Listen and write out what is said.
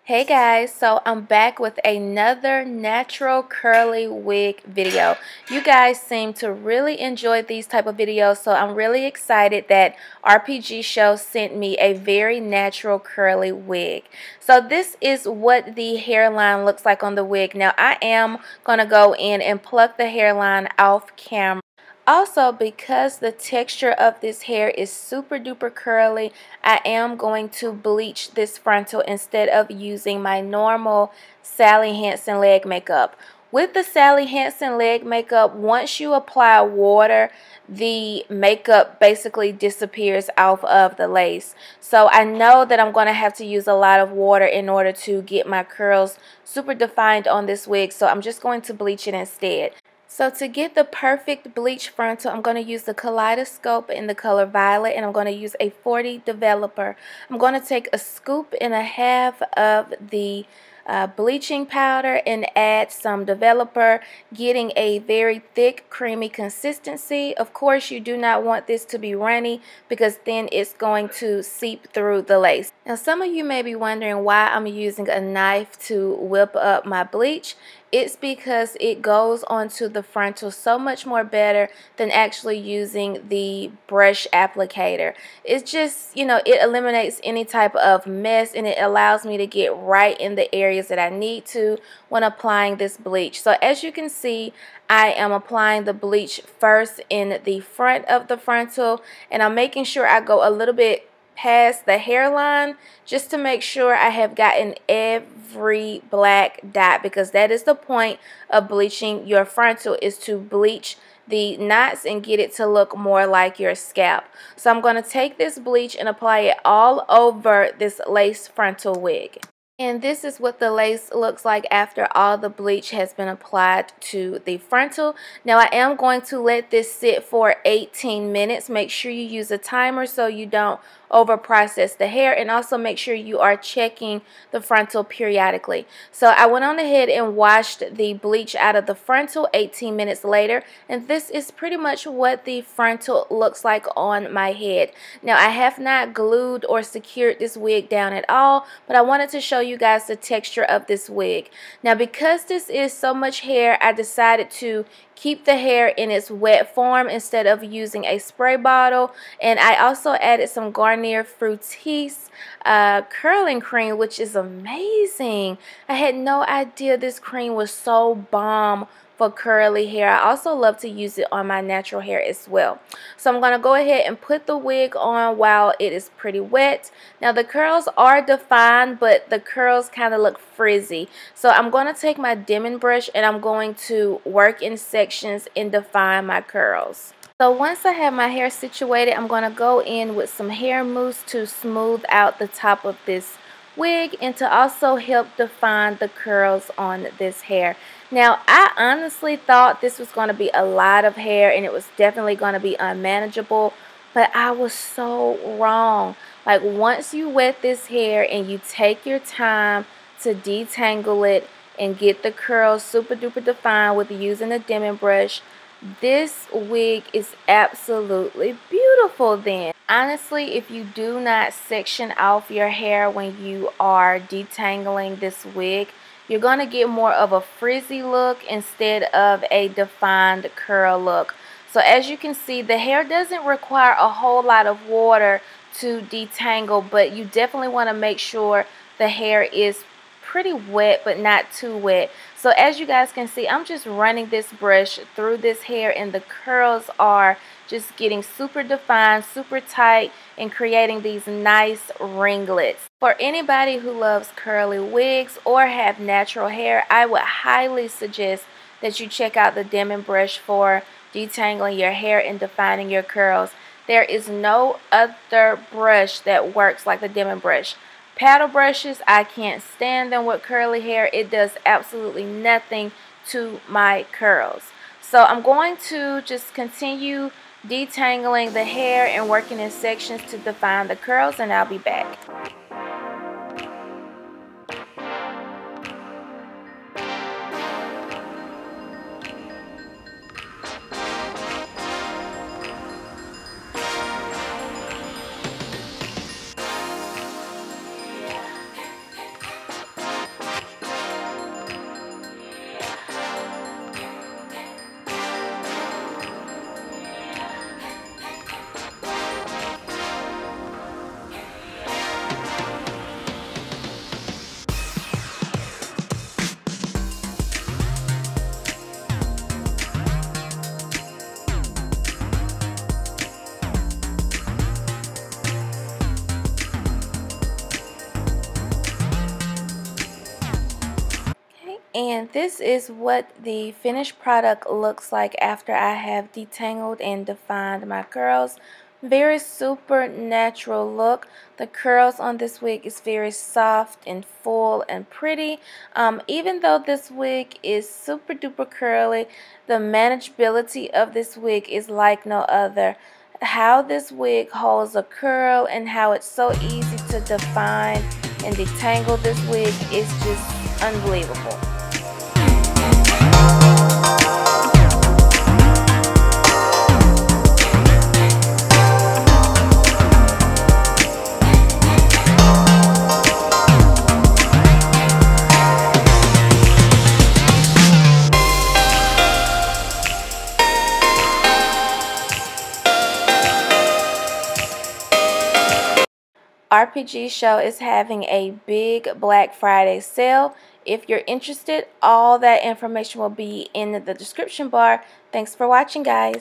Hey guys, so I'm back with another natural curly wig video. You guys seem to really enjoy these type of videos, so I'm really excited that RPGSHOW sent me a very natural curly wig. So this is what the hairline looks like on the wig. Now I am going to go in and pluck the hairline off camera. Also, because the texture of this hair is super duper curly, I am going to bleach this frontal instead of using my normal Sally Hansen leg makeup. With the Sally Hansen leg makeup, once you apply water, the makeup basically disappears off of the lace. So I know that I'm going to have to use a lot of water in order to get my curls super defined on this wig. So I'm just going to bleach it instead. So to get the perfect bleach frontal, I'm going to use the Kaleidoscope in the color Violet, and I'm going to use a 40 developer. I'm going to take a scoop and a half of the bleaching powder and add some developer, getting a very thick creamy consistency. Of course, you do not want this to be runny because then it's going to seep through the lace. Now some of you may be wondering why I'm using a knife to whip up my bleach. It's because it goes onto the frontal so much more better than actually using the brush applicator. It's just, you know, it eliminates any type of mess and it allows me to get right in the areas that I need to when applying this bleach. So as you can see, I am applying the bleach first in the front of the frontal, and I'm making sure I go a little bit past the hairline just to make sure I have gotten every black dot, because that is the point of bleaching your frontal, is to bleach the knots and get it to look more like your scalp. So I'm going to take this bleach and apply it all over this lace frontal wig. And this is what the lace looks like after all the bleach has been applied to the frontal. Now I am going to let this sit for 18 minutes. Make sure you use a timer so you don't over process the hair, and also make sure you are checking the frontal periodically. So I went on ahead and washed the bleach out of the frontal 18 minutes later, and this is pretty much what the frontal looks like on my head. Now I have not glued or secured this wig down at all, but I wanted to show you guys the texture of this wig. Now because this is so much hair, I decided to keep the hair in its wet form instead of using a spray bottle, and I also added some Garnier fructis curling cream, which is amazing. I had no idea this cream was so bomb for curly hair. I also love to use it on my natural hair as well. So I'm going to go ahead and put the wig on while it is pretty wet. Now the curls are defined, but the curls kind of look frizzy. So I'm going to take my dimming brush and I'm going to work in sections and define my curls. So once I have my hair situated, I'm going to go in with some hair mousse to smooth out the top of this wig and to also help define the curls on this hair. Now I honestly thought this was going to be a lot of hair and it was definitely going to be unmanageable, but I was so wrong. Like once you wet this hair and you take your time to detangle it and get the curls super duper defined with using a dimming brush, this wig is absolutely beautiful then. Honestly, if you do not section off your hair when you are detangling this wig, you're going to get more of a frizzy look instead of a defined curl look. So as you can see, the hair doesn't require a whole lot of water to detangle, but you definitely want to make sure the hair is pretty wet but not too wet. So as you guys can see, I'm just running this brush through this hair and the curls are just getting super defined, super tight, and creating these nice ringlets. For anybody who loves curly wigs or have natural hair, I would highly suggest that you check out the dimming brush for detangling your hair and defining your curls. There is no other brush that works like the dimming brush. Paddle brushes, I can't stand them with curly hair. It does absolutely nothing to my curls. So I'm going to just continue detangling the hair and working in sections to define the curls, and I'll be back. And this is what the finished product looks like after I have detangled and defined my curls. Very super natural look. The curls on this wig is very soft and full and pretty. Even though this wig is super duper curly, the manageability of this wig is like no other. How this wig holds a curl and how it's so easy to define and detangle this wig is just unbelievable. RPGSHOW is having a big Black Friday sale. If you're interested, all that information will be in the description bar. Thanks for watching, guys.